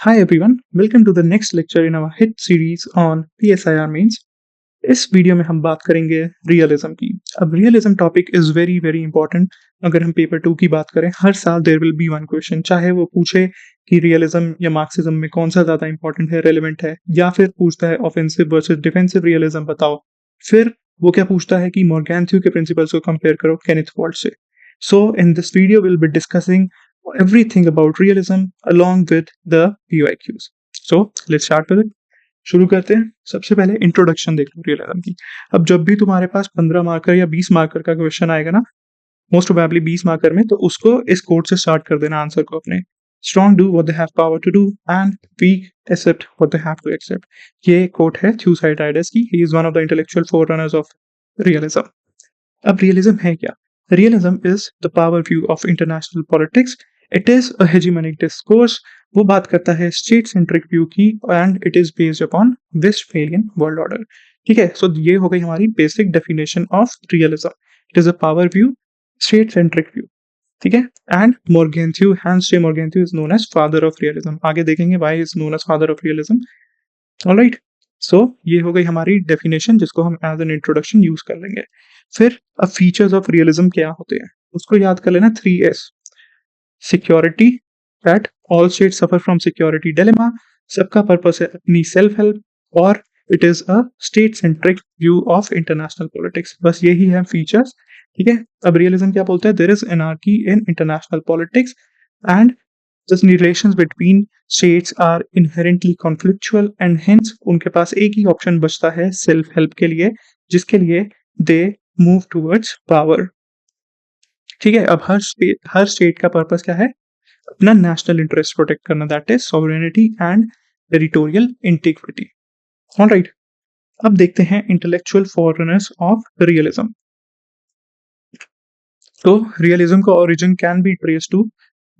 Hi everyone, welcome to the next lecture in our hit series on PSIR means. इस video में हम बात करेंगे रियलिज्म की। अब realism topic is very very important. अगर हम पेपर 2 की बात करें, हर साल there will be one question, चाहे वो पूछे कि रियलिज्म या मार्क्सिज्म में कौन सा ज्यादा इंपॉर्टेंट है, रेलेवेंट है, या फिर पूछता है ऑफेंसिव वर्सेस डिफेंसिव रियलिज्म बताओ। फिर वो क्या पूछता है कि मॉर्गेंथ्यू के प्रिंसिपल्स को कंपेयर करो केनेथ वॉल्ट से। So in this video will be discussing everything about realism along with the PYQs. So let's start with it. शुरू करते हैं। सबसे पहले इंट्रोडक्शन देख लो रियलिज्म की। अब जब भी तुम्हारे पास 15 मार्कर या 20 मार्कर का क्वेश्चन आएगा ना, मोस्ट प्रोबेबली 20 मार्कर में, तो उसको इस कोट से स्टार्ट कर देना आंसर को अपने। Strong do what they have power to do and weak accept what they have to accept. ये कोट है थ्यूसाइडाइडस की। He is one of the intellectual forerunners of realism. अब रियलिज्म है क्या? Realism is the power view of international politics. It is a hegemonic discourse. वो बात करता है स्टेट सेंट्रिक व्यू की, and it is based upon Westphalian world order. ठीक है, सो ये हो गई हमारी basic definition of realism. It is a power view, state centric view. ठीक है, and Morgenthau, Hans J Morgenthau is known as father of realism. आगे देखेंगे why is known as father of realism. Alright, so ये हो गई हमारी definition, जिसको हम एज एन इंट्रोडक्शन यूज कर लेंगे। फिर अब फीचर्स ऑफ रियलिज्म क्या होते हैं उसको याद कर लेना। 3S। Security, that all state suffer from security dilemma. सबका पर्पस है अपनी सेल्फ हेल्प, और it is a state centric view of international politics. बस यही है फीचर्स। ठीक है, अब रियलिज्म क्या बोलता है? There is anarchy in international politics and the relations between states are inherently conflictual, and hence उनके पास एक ही ऑप्शन बचता है सेल्फ हेल्प के लिए, जिसके लिए दे मूव टूवर्ड्स पावर। ठीक है, अब हर स्टेट का पर्पस क्या है? अपना नेशनल इंटरेस्ट प्रोटेक्ट करना, that is sovereignty and territorial integrity. Alright, अब देखते हैं इंटेलेक्चुअल फॉररनर्स ऑफ रियलिज्म। तो रियलिज्म का origin can be trace to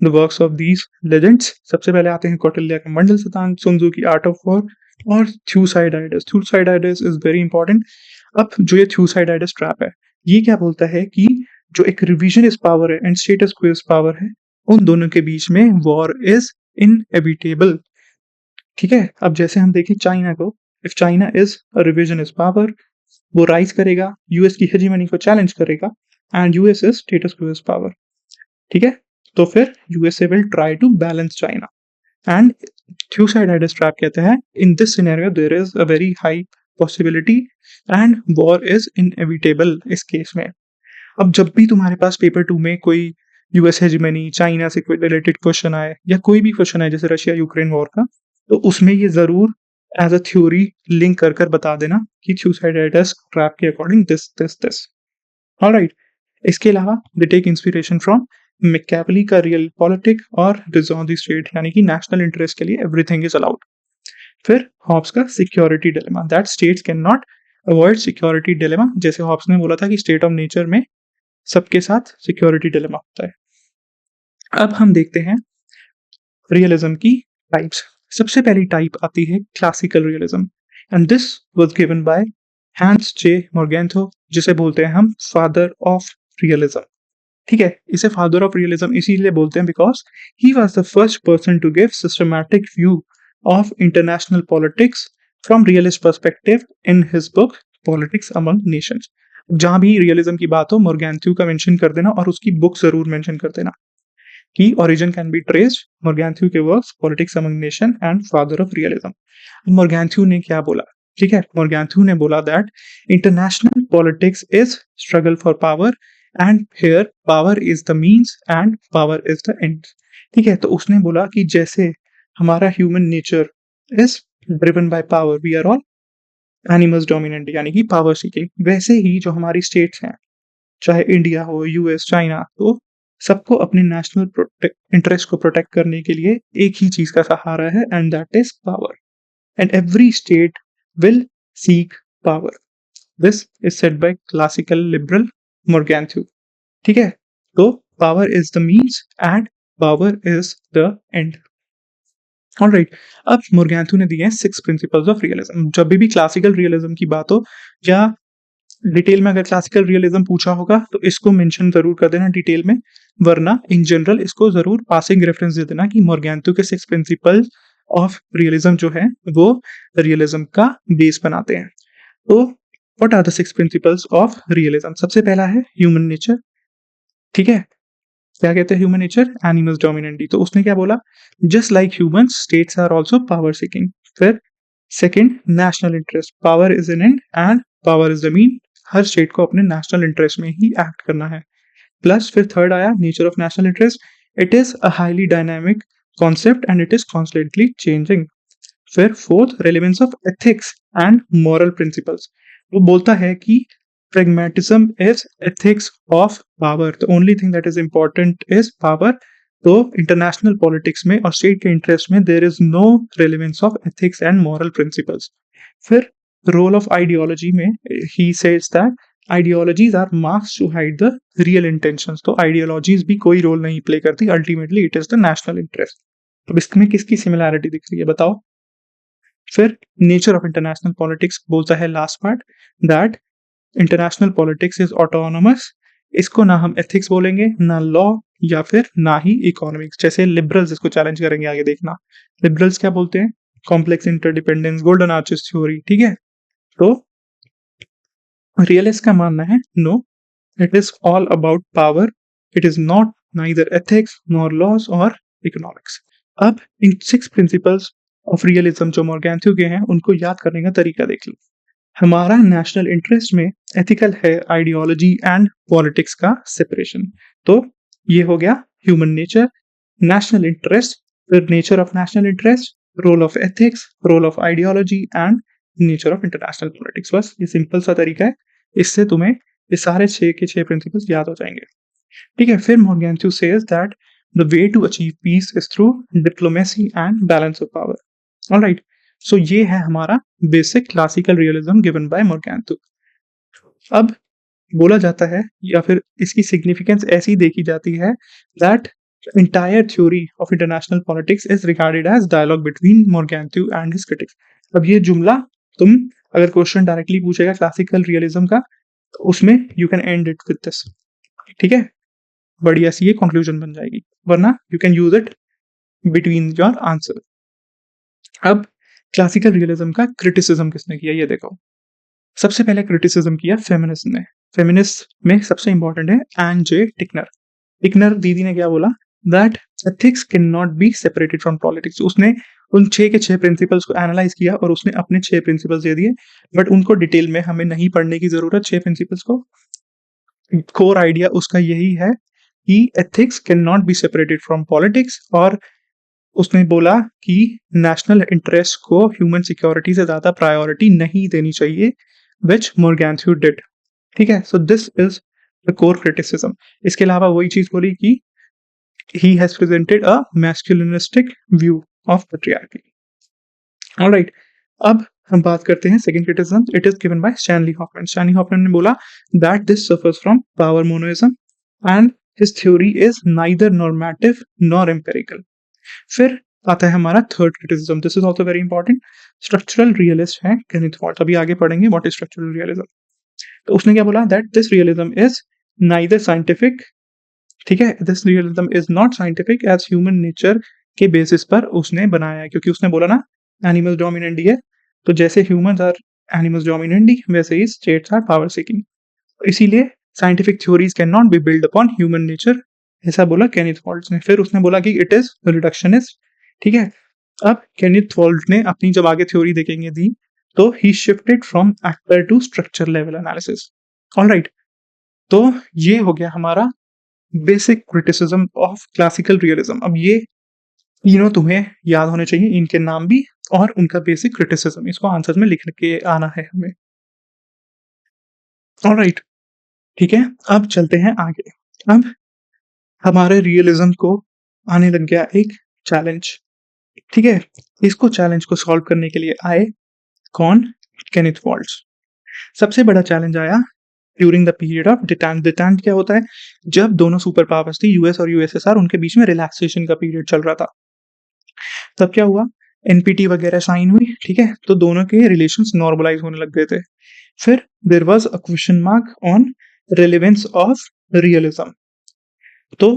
the works of these legends. सबसे पहले आते हैं कौटिल्य का मंडल सिद्धांत, सुन त्जू की आर्ट ऑफ वॉर, और थ्यूसाइडाइडस। थ्यूसाइडाइडस इज वेरी इंपॉर्टेंट। अब जो ये थ्यूसाइडाइडस ट्रैप है, ये क्या बोलता है कि जो एक रिविजनिस्ट पावर है एंड स्टेटस क्विज पावर है, उन दोनों के बीच में वॉर इज इनएविटेबल। ठीक है, अब जैसे हम देखें चाइना को, if China is a revisionist power, वो राइज करेगा, यूएस की हेजीमनी को चैलेंज करेगा, and US is status quo power. ठीक है, तो फिर USA will try to balance China, and Thucydides trap कहते हैं in this scenario there is a very high possibility and war is inevitable इस केस में। अब जब भी तुम्हारे पास पेपर 2 में कोई यूएस हेजिमनी, चाइना से कोई रिलेटेड क्वेश्चन आए, या कोई भी क्वेश्चन आए जैसे रशिया यूक्रेन वॉर का, तो उसमें ये जरूर एज अ थ्योरी लिंक कर बता देना कि थ्यूसाइडाइडस ट्रैप के according this this this. Alright, इसके अलावा they take inspiration from Machiavelli का रियल पॉलिटिक और डिसॉन द स्टेट, यानी कि नेशनल इंटरेस्ट के लिए एवरीथिंग इज अलाउड। फिर हॉब्स का security dilemma, that states can not avoid security dilemma. जैसे हॉब्स ने बोला था कि स्टेट ऑफ नेचर में सबके साथ सिक्योरिटी डिलेमा होता है। अब हम देखते हैं रियलिज्म की टाइप्स। सबसे पहली टाइप आती है classical realism, and this was given by Hans J Morgenthau, जिसे बोलते हैं हम फादर ऑफ रियलिज्म। ठीक है, इसे फादर ऑफ रियलिज्म इसीलिए बोलते हैं because he was the first person to give systematic view of international politics from realist perspective in his book Politics Among Nations. जहां भी रियलिज्म की बात हो, मॉर्गेंथ्यू का मेंशन कर देना, और उसकी बुक जरूर मेंशन कर देना कि origin can be traced Morgenthau के works politics among nation and father of realism. Morgenthau ने क्या बोला? ठीक है, मॉर्गेंथ्यू ने बोला that international politics is struggle for power, and here power is the means and power is the end. ठीक है, तो उसने बोला कि जैसे हमारा human nature is driven by power, we are all animals dominant, यानी कि पावर सीकिंग, वैसे ही जो हमारी स्टेट्स हैं, चाहे इंडिया हो, यूएस, चाइना, तो सबको अपने नेशनल इंटरेस्ट को प्रोटेक्ट करने के लिए एक ही चीज का सहारा है, and that is power, and every state will seek power. This is said by classical liberal Morgenthau. ठीक है, तो power is the means and power is the end. Alright, अब मॉर्गेंथ्यू ने दिए हैं 6 प्रिंसिपल्स ऑफ रियलिज्म। जब भी classical realism की बात हो, या डिटेल में अगर क्लासिकल रियलिज्म पूछा होगा, तो इसको मेंशन जरूर कर देना डिटेल में, वरना इन जनरल इसको जरूर पासिंग रेफरेंस दे देना कि मॉर्गेंथ्यू के 6 प्रिंसिपल्स ऑफ रियलिज्म जो है वो रियलिज्म का बेस बनाते हैं। तो what are the 6 principles of realism? सबसे पहला है ह्यूमन नेचर। ठीक है, क्या कहते हैं ह्यूमन नेचर? एनिमल्स डोमिनेंटी। तो उसने क्या बोला? Just like humans states are also power seeking. फिर second, national interest. Power is an end and power is the mean. हर स्टेट को अपने नेशनल इंटरेस्ट में ही एक्ट करना है। प्लस फिर थर्ड आया nature of national interest. It is a highly dynamic concept and it is constantly changing. फिर fourth, relevance of ethics and moral principles. वो बोलता है कि pragmatism is ethics of power. The only thing that is important is power. तो international politics में और state के interest में there is no relevance of ethics and moral principles. फिर रोल ऑफ आइडियोलॉजी में he says that ideologies are masks to hide the real intentions. तो ideologies भी कोई रोल नहीं प्ले करती, ultimately it is the national interest. अब इसमें किसकी सिमिलैरिटी दिख रही है बताओ? फिर नेचर ऑफ इंटरनेशनल पॉलिटिक्स बोलता है last part that international politics is autonomous. इसको ना हम एथिक्स बोलेंगे, ना लॉ, या फिर ना ही इकोनॉमिक्स। जैसे लिबरल्स इसको चैलेंज करेंगे आगे, देखना। लिबरल्स क्या बोलते हैं? Complex interdependence, golden arches theory. ठीक है, तो रियलिस्ट का मानना है no, it is all about power, it is not neither ethics nor laws और इकोनॉमिक्स। अब इन 6 प्रिंसिपल्स ऑफ रियलिज्म जो मॉर्गेंथ्यू के हैं उनको याद करने का तरीका देख लो। हमारा नेशनल इंटरेस्ट में एथिकल है आइडियोलॉजी एंड पॉलिटिक्स का सेपरेशन। तो ये हो गया ह्यूमन नेचर, नेशनल इंटरेस्ट, फिर nature of national interest, role of ethics, role of ideology and nature of international politics. बस ये सिंपल सा तरीका है, इससे तुम्हें ये सारे 6 के 6 प्रिंसिपल्स याद हो जाएंगे। ठीक है, फिर Morgenthau says that the way to achieve peace is through diplomacy and balance of power. Alright, so ये है हमारा basic classical realism given by Morgenthau. अब बोला जाता है या फिर इसकी सिग्निफिकेंस ऐसी देखी जाती है that entire theory of international politics is regarded as dialogue between Morganthau and his critics। अब ये जुमला तुम अगर क्वेश्चन डायरेक्टली पूछेगा क्लासिकल रियलिज्म का तो उसमें you can and it with this. ठीक है, बढ़िया सी ये कंक्लूजन बन जाएगी, वरना you can use it between your answer. अब क्लासिकल रियलिज्म का क्रिटिसिज्म किसने किया ये देखो। सबसे पहले क्रिटिसिज्म किया फेमिनिस्ट ने। फेमिनिस्ट में सबसे इंपॉर्टेंट है एन जे टिकनर। टिकनर दीदी ने क्या बोला? That ethics can not be separated from politics. उसने उन 6 के 6 प्रिंसिपल्स को एनालाइज किया और उसने अपने 6 प्रिंसिपल्स दे दिए, बट उनको डिटेल में हमें नहीं पढ़ने की जरूरत 6 प्रिंसिपल्स को। कोर आइडिया उसका यही है कि ethics can not be separated from politics, और उसने बोला कि नेशनल इंटरेस्ट को ह्यूमन सिक्योरिटी से ज्यादा प्रायोरिटी नहीं देनी चाहिए, विच मॉर्गेंथ्यू डिड। ठीक है, so this is the core criticism. इसके अलावा वही चीज बोली कि he has presented a masculinistic view of patriarchy। Alright, अब हम बात करते हैं second criticism. It is given by Stanley Hoffmann. Stanley Hoffmann ने बोला that this suffers from power monoism and his theory is neither normative nor empirical. फिर आता है हमारा third criticism. This is also very important. Structural realist है Kenneth Waltz. अभी आगे पढ़ेंगे व्हाट इज स्ट्रक्चरल रियलिज्म। तो उसने क्या बोला? That this realism is neither scientific. ठीक है, this realism is not scientific as human nature के बेसिस पर उसने बनाया है, क्योंकि उसने बोला ना एनिमल्स डोमिनेंटी है, तो जैसे ह्यूमंस आर एनिमल्स डोमिनेंटी वैसे ही स्टेट्स आर पावर सीकिंग। इसीलिए scientific theories can not be build upon human nature, ऐसा बोला केनेथ वॉल्ट ने। फिर उसने बोला कि इट इज रिडक्शनिस्ट। ठीक है, अब केनेथ वॉल्ट ने अपनी जब आगे थ्योरी देखेंगे दी तो he shifted from actor to structure level analysis. Alright, तो ये हो गया हमारा basic criticism of classical realism. अब ये तीनों तुम्हें याद होने चाहिए, इनके नाम भी और उनका बेसिक क्रिटिसिज्म। इसको आंसर में लिख के आना है हमें। ऑलराइट, ठीक है, अब चलते हैं आगे। अब हमारे रियलिज्म को आने लग गया एक चैलेंज। ठीक है, इसको चैलेंज को सॉल्व करने के लिए आए कौन? Kenneth Waltz. सबसे बड़ा चैलेंज आया during the period of detente. Detente क्या होता है? जब दोनों सुपर पावर्स थी यूएस और यूएसएसआर, उनके बीच में रिलैक्सेशन का पीरियड चल रहा था। तब क्या हुआ? एनपीटी वगैरह साइन हुई। ठीक है, तो दोनों के रिलेशंस नॉर्मलाइज होने लग गए थे। फिर there was a question mark on relevance of realism. तो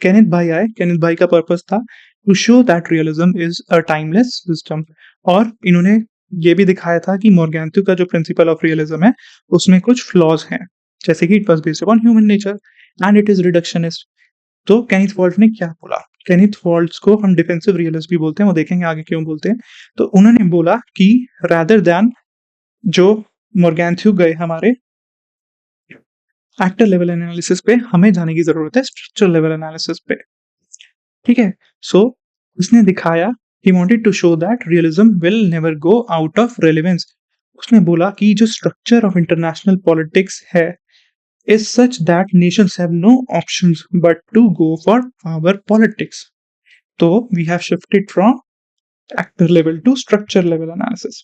केनेथ भाई आए। केनेथ भाई का पर्पस था to show that realism is a timeless system. और इन्होंने ये भी दिखाया था कि मोर्गेंथ्यू का जो प्रिंसिपल ऑफ रियलिज्म है उसमें कुछ फ्लॉज हैं, जैसे कि it was based upon human nature and it is reductionist. तो केनिथ वॉल्ट ने क्या बोला? केनिथ वॉल्ट को हम डिफेंसिव रियलिस्ट भी बोलते हैं, वो देखेंगे आगे क्यों बोलते हैं। तो उन्होंने बोला कि रादर दैन जो मोर्गेंथ्यू गए हमारे एक्टर लेवल एनालिसिस पे, हमें जाने की जरूरत है स्ट्रक्चर लेवल एनालिसिस पे। ठीक है। सो उसने दिखाया, he wanted to show that realism will never go out of relevance. उसने बोला कि जो स्ट्रक्चर ऑफ इंटरनेशनल पॉलिटिक्स है is such that nations have no options but to go for power politics. So we have shifted from actor level to structure level analysis.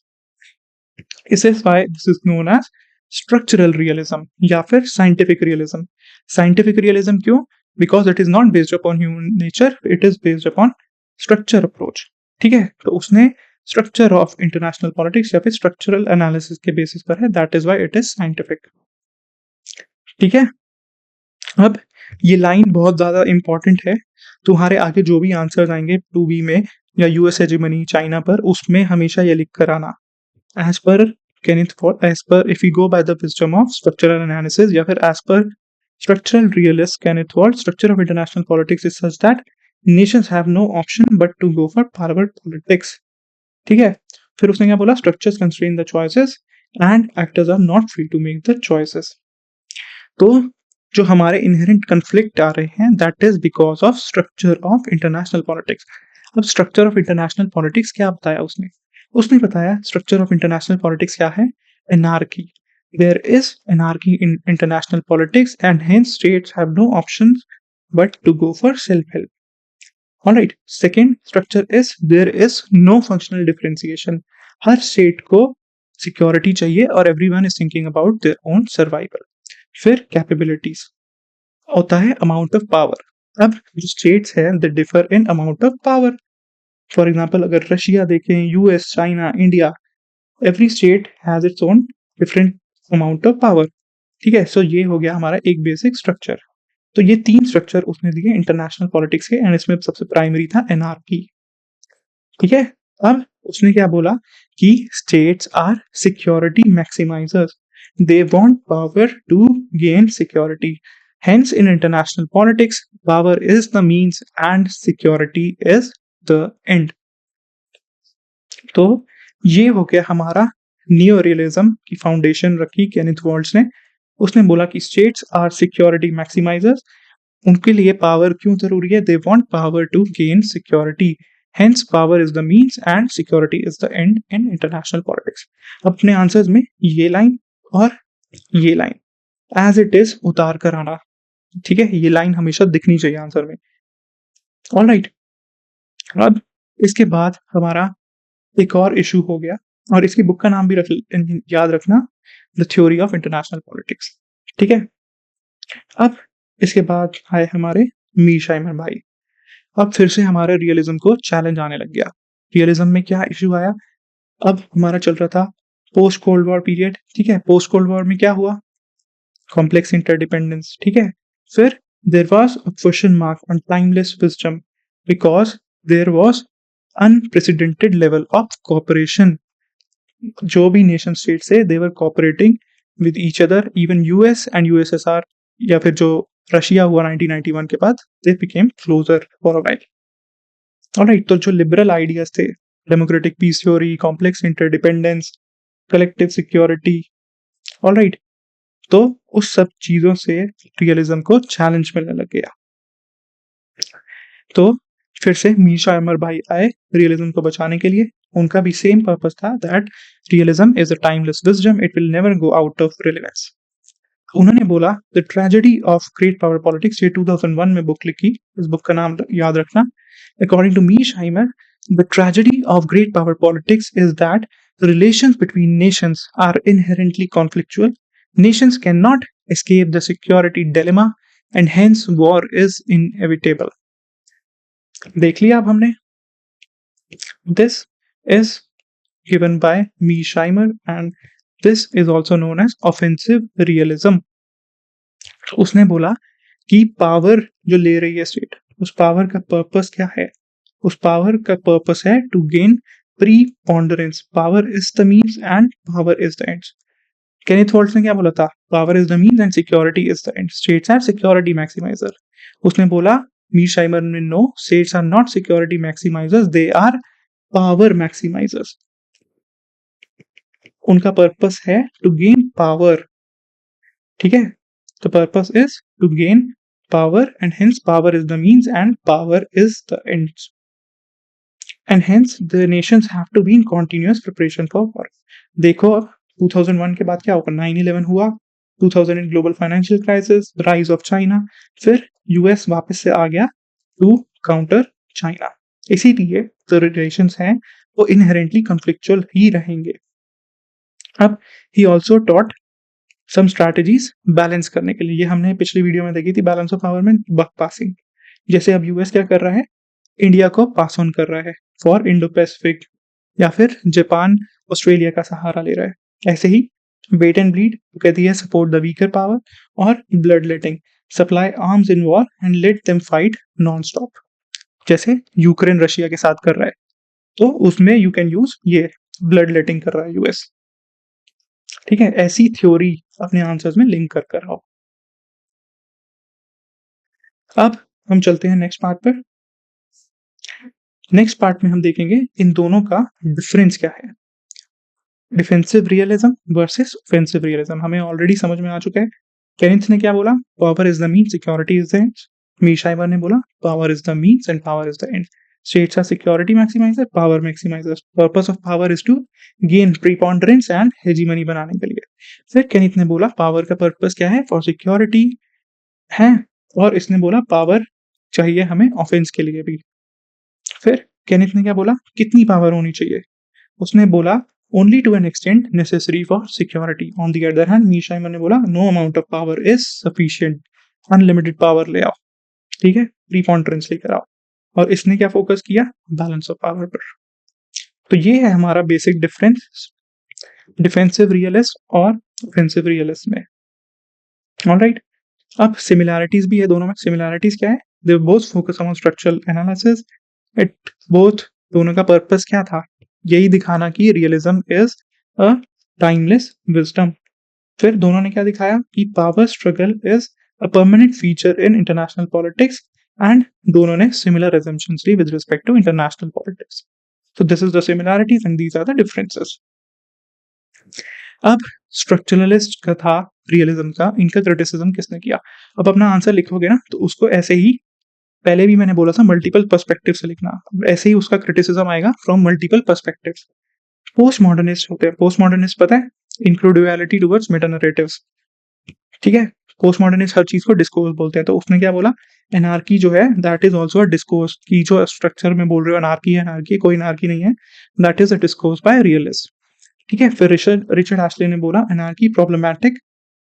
This is why this is known as structural realism या फिर scientific realism. Scientific realism क्यों? Because it is not based upon human nature, it is based upon structure approach. ठीक है, तो उसने structure of international politics या फिर structural analysis के basis पर है, that is why it is scientific. ठीक है। अब ये लाइन बहुत ज़्यादा इम्पोर्टेंट है, तुम्हारे आगे जो भी आंसर्स आएंगे 2B में या यूएस हेजेमनी चाइना पर, उसमें हमेशा ये लिख कर आना as per Kenneth Waltz, as per if you go by the wisdom of structural analysis या फिर as per structural realist Kenneth Waltz, structure of international politics is such that nations have no option but to go for power politics. ठीक है। फिर उसने क्या बोला? Structures constrain the choices and actors are not free to make the choices. तो जो हमारे inherent conflict आ रहे हैं that is because of structure of international politics. अब स्ट्रक्चर ऑफ इंटरनेशनल पॉलिटिक्स क्या बताया उसने? उसने बताया स्ट्रक्चर ऑफ इंटरनेशनल पॉलिटिक्स क्या है? Anarchy. There is anarchy in international politics and hence states have no options but to go for self help. Alright. Second structure is there is no functional differentiation. हर state को security चाहिए और everyone is thinking about their own survival. फिर capabilities होता है amount of power. अब जो states हैं they differ in amount of power. For example अगर रशिया देखें, US, China, India, every state has its own different amount of power. ठीक है। सो ये हो गया हमारा एक बेसिक स्ट्रक्चर। तो ये 3 स्ट्रक्चर उसने दिए इंटरनेशनल पॉलिटिक्स के, एंड इसमें सबसे प्राइमरी था एनार्की। ठीक है। अब उसने क्या बोला कि states are security maximisers, they want power to gain security. Hence, in international politics, power is the means and security is the end. तो ये हो गया हमारा नियो रियलिज्म की फाउंडेशन रखी केनिथ वॉल्ट्स ने। उसने बोला कि स्टेट्स आर सिक्योरिटी मैक्सिमाइजर्स, उनके लिए पावर क्यों जरूरी है? They want power to gain security, hence power is the means and security is the end in international politics. अपने आंसर्स में ये लाइन और ये लाइन एज इट इज उतार कर आना। ठीक है, ये लाइन हमेशा दिखनी चाहिए आंसर में। ऑलराइट। अब इसके बाद हमारा एक और इशू हो गया, और इसकी बुक का नाम भी याद रखना, the theory of international politics. ठीक है। अब इसके बाद आए हमारे मीरशाइमर भाई। अब फिर से हमारे रियलिज्म को चैलेंज आने लग गया। रियलिज्म में क्या इशू आया? अब हमारा चल रहा था पोस्ट कोल्ड वॉर पीरियड। ठीक है। पोस्ट कोल्ड वॉर में क्या हुआ? Complex interdependence. ठीक है। फिर there was a question mark on timeless wisdom because there was unprecedented level of cooperation. जो भी नेशन स्टेट से they were cooperating with each other, even US and USSR या फिर जो रशिया हुआ 1991 के बाद, they became closer for a while. Alright. तो जो लिबरल आइडियाज थे, democratic peace theory, complex interdependence, collective security, alright, तो उस सब चीजों से रियलिज्म को चैलेंज मिलने लग गया। तो फिर से मीरशाइमर भाई आए रियलिज्म को बचाने के लिए। उनका भी सेम पर्पस था that realism is a timeless wisdom, it will never go out of relevance. उन्होंने बोला the tragedy of great power politics, ये 2001 में बुक लिखी, इस बुक का नाम याद रखना। According to Mearsheimer, the tragedy of great power politics is that the relations between nations are inherently conflictual. Nations cannot escape the security dilemma and hence war is inevitable. देख लिया अब हमने। This is given by Mearsheimer and this is also known as offensive realism. तो उसने बोला कि power जो ले रही है स्टेट, उस पावर का पर्पस क्या है? उस पावर का पर्पस है to gain preponderance. Power is the means and power is the end. Kenneth Waltz ने क्या बोला था? Power is the means and security is the end. States are security maximiser. उसने बोला, मीरशाइमर ने no, states are not security maximisers, they are power maximisers. उनका purpose है to gain power. ठीक है, the purpose is to gain power, and hence power is the means and power is the ends, and hence the nations have to be in continuous preparation for war. देखो अब 2001 के बाद क्या होगा? 9/11 हुआ, 2000 global financial crisis, rise of China, फिर US वापस से आ गया टू काउंटर चाइना। इसीलिए जो रिलेशंस हैं वो इनहेरेंटली कॉन्फ्लिक्चुअल ही रहेंगे। अब he also taught some strategies balance करने के लिए। ये हमने पिछली वीडियो में देखी थी, बैलेंस ऑफ पावर में बक पासिंग। जैसे अब यूएस क्या कर रहा है? इंडिया को पास ऑन कर रहा है फॉर इंडो पैसिफिक, या फिर जापान ऑस्ट्रेलिया का सहारा ले रहा है। ऐसे ही वेट एंड ब्लीड कहती है सपोर्ट द वीकर पावर, और blood letting supply arms in war and let them fight non stop. जैसे यूक्रेन रशिया के साथ कर रहा है, तो उसमें यू कैन यूज ये ब्लड लेटिंग कर रहा है यूएस। ठीक है, ऐसी थ्योरी अपने आंसर्स में लिंक कर कर आओ। अब हम चलते हैं नेक्स्ट पार्ट पर। नेक्स्ट पार्ट में हम देखेंगे इन दोनों का डिफरेंस क्या है। Defensive realism versus offensive realism हमें ऑलरेडी समझ में आ चुका है। केनिथ ने क्या बोला? Power is the mean, security is the end. Mearsheimer ने बोला power is the means and power is the end. States are security maximiser, power maximiser. Purpose of power is to gain preponderance and hegemony बनाने के लिए। फिर Kenneth ने बोला power का purpose क्या है? फॉर सिक्योरिटी है, और इसने बोला पावर चाहिए हमें ऑफेंस के लिए भी। फिर केनिथ ने क्या बोला? कितनी पावर होनी चाहिए? उसने बोला only to an extent necessary for security. On the other hand, मीरशाइमर ने बोला no amount of power is sufficient, unlimited power ले आओ। ठीक है, प्रीपोंडरेंस लेकर आओ। और इसने क्या फोकस किया? बैलेंस ऑफ पावर पर। तो ये है हमारा बेसिक डिफरेंस डिफेंसिव रियलिस्ट और ऑफेंसिव रियलिस्ट में। ऑलराइट, अब सिमिलैरिटीज भी है दोनों में। सिमिलैरिटीज क्या है? They both focus on structural analysis. It both, दोनों का पर्पस क्या था? यही दिखाना कि realism is a timeless wisdom. फिर दोनों ने क्या दिखाया? कि power struggle is a permanent feature in international politics, and दोनों ने सिमिलर assumptions ली with respect to international politics. So this is the similarities and these are the differences. अब स्ट्रक्चरलिस्ट का था रियलिज्म का, इनका क्रिटिसिज्म किसने किया? अब अपना आंसर लिखोगे ना तो उसको ऐसे ही, पहले भी मैंने बोला था मल्टीपल पर्सपेक्टिव से लिखना, ऐसे ही उसका क्रिटिसिज्म आएगा from multiple perspective. Post modernist होते हैं। पोस्ट मॉडर्निस्ट पता है? इंक्लूडिवलिटी टुवर्ड्स मेटा नरेटिव्स। ठीक है, पोस्ट मॉडर्निस्ट हर चीज को डिस्कोर्स बोलते हैं। तो उसने क्या बोला? एनार्की जो है that is also a discourse. की जो स्ट्रक्चर में बोल रहे हो एनार्की है, एनार्की कोई एनार्की नहीं है, that is a discourse by realist. ठीक है, फिर रिचर्ड एशले ने बोला anarchy problematic,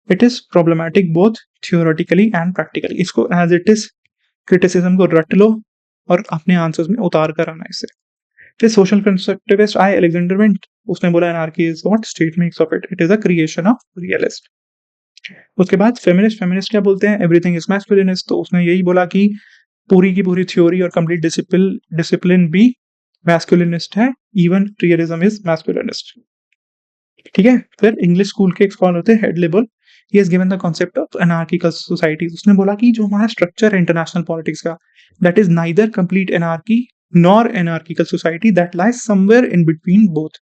it is problematic both theoretically and practically. इसको एज इट इज क्रिटिसिज्म को रट लो और अपने आंसर्स में उतार कर आना इसे। फिर सोशल कंस्ट्रक्टिविस्ट आए अलेक्जेंडर वेंट। उसने बोला anarchy is what state makes of it, it is a creation of realist. उसके बाद फेमिनिस्ट। फेमिनिस्ट क्या बोलते हैं? Everything is masculinist. तो उसने यही बोला कि पूरी की पूरी थ्योरी और कंप्लीट डिसिप्लिन भी मैस्कुलिनिस्ट है, इवन रियलिज्म इज मैस्कुलिनिस्ट। ठीक है, फिर इंग्लिश स्कूल के एक स्कॉलर होते हैं Hedley Bull. He has given the concept of anarchical societies. उसने बोला कि जो हमारा स्ट्रक्चर है इंटरनेशनल पॉलिटिक्स का, that is neither complete anarchy nor anarchical society, that lies somewhere in between both.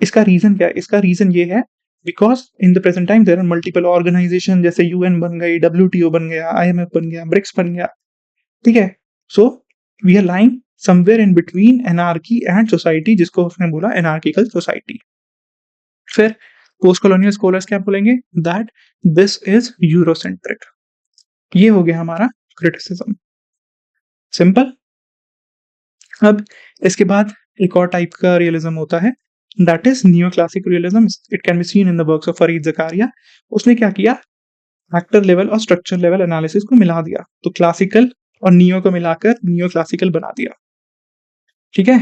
इसका रीजन क्या है? इसका रीजन ये है because in the present time there are multiple organisation, जैसे यूएन बन गई, डब्ल्यूटीओ बन गया, आईएमएफ बन गया, ब्रिक्स बन गया। ठीक है, so we are lying somewhere in between anarchy and society, जिसको उसने बोला एनार्किकल सोसाइटी। फिर पोस्ट कॉलोनियल स्कॉलर्स क्या बोलेंगे? That this is Eurocentric. ये हो गया हमारा क्रिटिसिज्म। सिंपल। अब इसके बाद एक और टाइप का रियलिज्म होता है, that is neo classic realism. It can be seen in the works of Farid Zacharia. उसने क्या किया? फैक्टर लेवल और स्ट्रक्चर लेवल एनालिसिस को मिला दिया, तो क्लासिकल और नियो को मिलाकर नियो क्लासिकल बना दिया। ठीक है,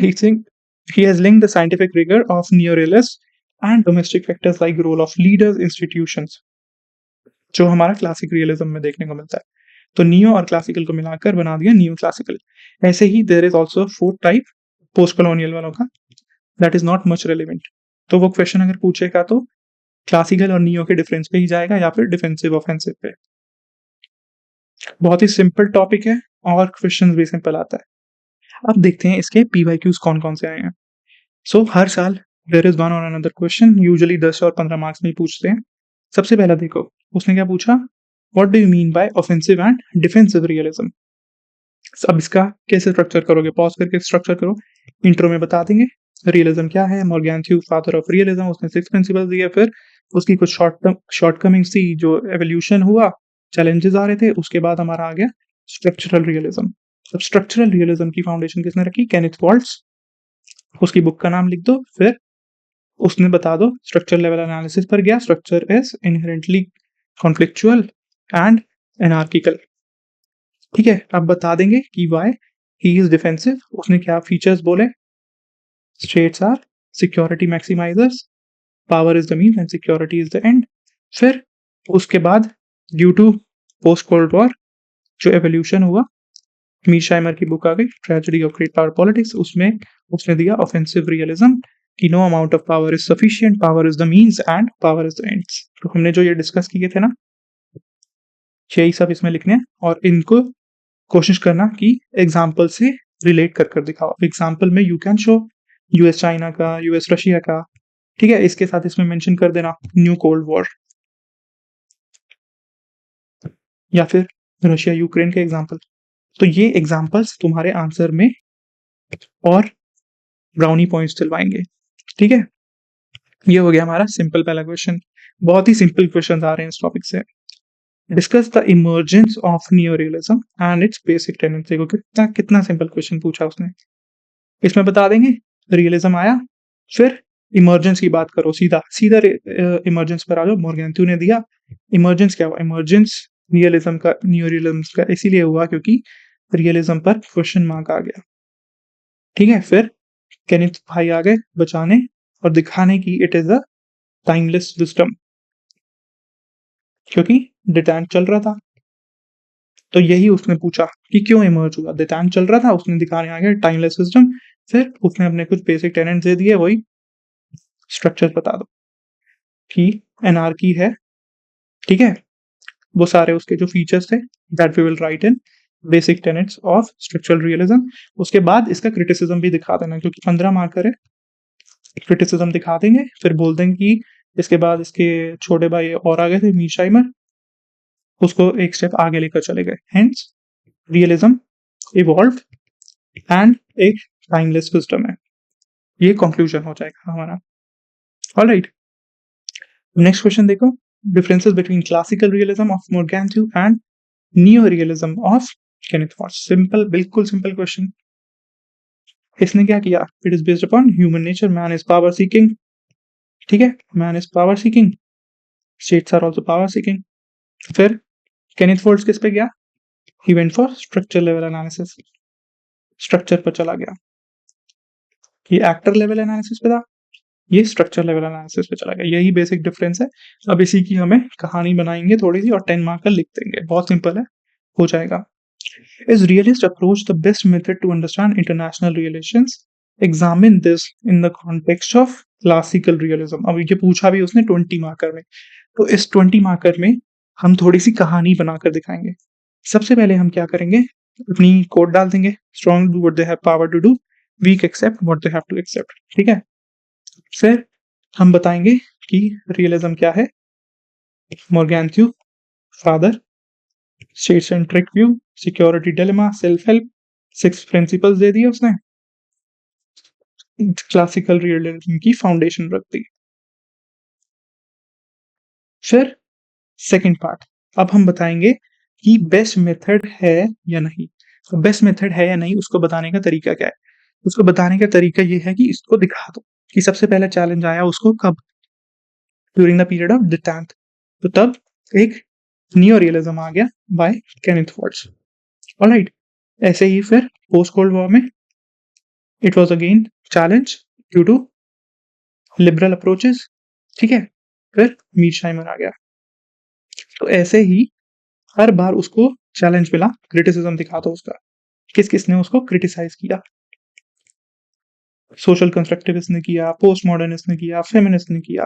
he has linked the scientific rigor of neo-realists and domestic factors like role of leaders, institutions, जो हमारा क्लासिक रियलिज्म में देखने को मिलता है। तो नियो और क्लासिकल को मिलाकर बना दिया नियो क्लासिकल। ऐसे ही there is also fourth type post colonial वालों का, that is not much relevant. तो वो क्वेश्चन अगर पूछेगा तो क्लासिकल और नियो के डिफरेंस पे ही जाएगा या फिर डिफेंसिव ऑफेंसिव पे। बहुत ही सिंपल टॉपिक है और क्वेश्चन भी सिंपल आता है। अब देखते हैं इसके पीवाईक्यूज कौन कौन से आए हैं। सो हर साल देयर इज वन और अनदर क्वेश्चन, यूजुअली 10 और 15 मार्क्स में ही पूछते हैं। सबसे पहला देखो उसने क्या पूछा, what do you mean by offensive and defensive realism. अब इसका कैसे स्ट्रक्चर करोगे, पॉज करके स्ट्रक्चर करो। इंट्रो में बता देंगे रियलिज्म क्या है, मॉर्गेंथ्यू फादर ऑफ रियलिज्म, उसने 6 प्रिंसिपल्स दिए, फिर उसकी कुछ शॉर्टकमिंग्स थी, जो एवोल्यूशन हुआ, चैलेंजेस आ रहे थे, उसके बाद हमारा आ गया स्ट्रक्चरल रियलिज्म। अब स्ट्रक्चरल रियलिज्म की फाउंडेशन किसने रखी, केनेथ वॉल्ट्ज। उसकी बुक का नाम लिख दो, फिर उसने बता दो स्ट्रक्चर लेवल एनालिसिस पर गया, structure is inherently conflictual and anarchical. ठीक है, अब बता देंगे कि वाई ही इज डिफेंसिव। उसने क्या फीचर्स बोले, states are security maximisers, power is the mean and security is the end. फिर उसके बाद due to post cold war जो एवोल्यूशन हुआ, मीरशाइमर की बुक आ गई tragedy of great power politics, उसमें उसने दिया ऑफेंसिव रियलिज्म कि no amount of power is sufficient, power is the means and power is the ends. तो हमने जो ये डिस्कस किए थे ना, यही सब इसमें लिखने हैं और इनको कोशिश करना कि एग्जाम्पल से रिलेट कर कर दिखाओ। एग्जाम्पल में you can show US China का, यूएस रशिया का, ठीक है, इसके साथ इसमें मेंशन कर देना न्यू कोल्ड वॉर या फिर रशिया यूक्रेन के एग्जाम्पल। तो ये एग्जाम्पल्स तुम्हारे आंसर में और ब्राउनी पॉइंट्स दिलवाएंगे। ठीक है, ये हो गया हमारा सिंपल पहला क्वेश्चन। बहुत ही सिंपल क्वेश्चन आ रहे हैं इस टॉपिक से। Discuss the emergence of neorealism and its basic tenets. देखो कितना कितना सिंपल क्वेश्चन पूछा उसने। इसमें बता देंगे रियलिज्म आया, फिर इमर्जेंस की बात करो, सीधा सीधा इमर्जेंस पर आ जाओ। मॉर्गेंथ्यू ने दिया इमर्जेंस क्या हुआ, इमर्जेंस नियोरियलिज्म का इसीलिए हुआ क्योंकि रियलिज्म पर क्वेश्चन मार्क आ गया। ठीक है, फिर केनेथ भाई आ गए बचाने और दिखाने की it is a timeless wisdom, क्योंकि डिटेंट चल रहा था। तो यही उसने पूछा कि क्यों इमर्ज हुआ, डिटेंट चल रहा था, उसने दिखाने आ गया टाइमलेस विजडम। फिर उसने अपने कुछ बेसिक टेनेंट्स दे दिए, वही स्ट्रक्चर बता दो कि एनार्की है। ठीक है, वो सारे उसके जो फीचर्स थे that we will write in basic tenets of structural realism. उसके बाद इसका क्रिटिसिज्म भी दिखा देना, क्योंकि 15 मार्कर है, क्रिटिसिज्म दिखा देंगे, फिर बोल देंगे कि इसके बाद इसके छोटे भाई और आ गए थे मीरशाइमर, उसको एक स्टेप आगे लेकर चले गए, हेंस रियलिज्म इवॉल्व एंड एक टाइमलेस सिस्टम है। ये कंक्लूजन हो जाएगा हमारा। ऑलराइट, नेक्स्ट क्वेश्चन देखो, differences between classical realism of Morgenthau and neo realism of Kenneth Waltz. Simple, बिल्कुल सिंपल क्वेश्चन। इसने क्या किया, it is based upon human nature, man is power seeking. ठीक है, man is power seeking, states are also power seeking. फिर Kenneth Waltz किस पे गया, he went for structure level analysis, structure पर चला गया। ये एक्टर लेवल एनालिसिस पे था, ये स्ट्रक्चर लेवल एनालिसिस पे चला गया। यही बेसिक डिफरेंस है। अब इसी की हमें कहानी बनाएंगे थोड़ी सी और 10 मार्कर लिख देंगे, बहुत सिंपल है, हो जाएगा। Is realist approach the best method to understand international relations? Examine this in the context of classical realism. अब ये पूछा भी उसने 20 मार्कर में, तो इस 20 मार्कर में हम थोड़ी सी कहानी बनाकर दिखाएंगे। सबसे पहले हम क्या करेंगे, अपनी कोड डाल देंगे, strong do what they have power to do, weak accept what they have to accept. ठीक है, फिर हम बताएंगे कि रियलिज्म क्या है, Morgenthau father, state centric view, security dilemma, self help, 6 principles दे दिए उसने, क्लासिकल रियलिज्म की फाउंडेशन रख दी। फिर सेकंड पार्ट, अब हम बताएंगे कि बेस्ट मेथड है या नहीं। तो बेस्ट मेथड है या नहीं उसको बताने का तरीका क्या है, उसको बताने का तरीका ये है कि इसको दिखा दो कि सबसे पहला चैलेंज आया उसको कब, ड्यूरिंग द पीरियड ऑफ डिटेंट। तो तब एक नियो रियलिज्म आ गया बाय केनेथ वॉल्ट्ज। ऑलराइट, ऐसे ही फिर पोस्ट कोल्ड वॉर में it was again challenge due to liberal approaches. ठीक है, फिर मीरशाइमर आ गया। तो ऐसे ही हर बार उसको चैलेंज मिला, क्रिटिसिज्म दिखा दो उसका। किस किसने उसको क्रिटिसाइज किया? सोशल कंस्ट्रक्टिविस्ट ने किया, पोस्ट मॉडर्निस्ट ने किया, फेमिनिस्ट ने किया।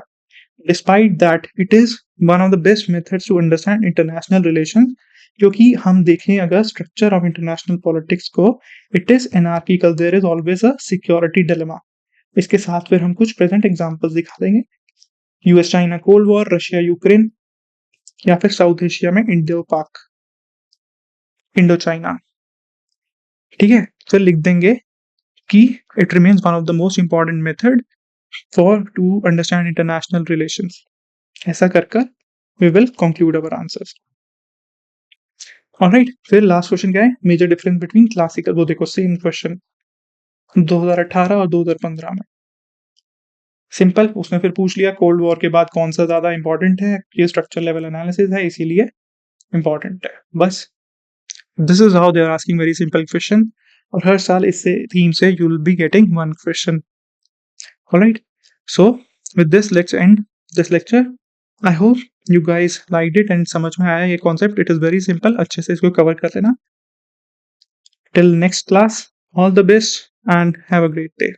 Despite that it is one of the best methods to understand international relation, क्योंकि हम देखें अगर स्ट्रक्चर ऑफ इंटरनेशनल पॉलिटिक्स को, it is anarchical, there is always a security dilemma. इसके साथ फिर हम कुछ प्रेजेंट एग्जांपल्स दिखा देंगे। US China cold war, Russia Ukraine, या फिर साउथ एशिया में इंडो पाक, इंडो चाइना। ठीक है, फिर लिख देंगे कि it remains one of the most important method for to understand international relations. ऐसा कर कर we will conclude our answers. Alright, फिर लास्ट क्वेश्चन क्या है? मेजर डिफरेंस बिटवीन क्लासिकल, वो देखो सेम क्वेश्चन 2018 और 2015 में। सिंपल, उसने फिर पूछ लिया कोल्ड वॉर के बाद कौन सा ज्यादा इंपॉर्टेंट है, ये स्ट्रक्चर लेवल एनालिसिस है इसीलिए इंपॉर्टेंट है, बस। This is how they are asking very simple question, और हर साल इससे थीम से you will be getting one question. Alright, so with this let's end this lecture. I hope you guys liked it and समझ में आया ये concept. It is very simple, अच्छे से इसको कवर कर लेना। Till next class, all the best and have a great day.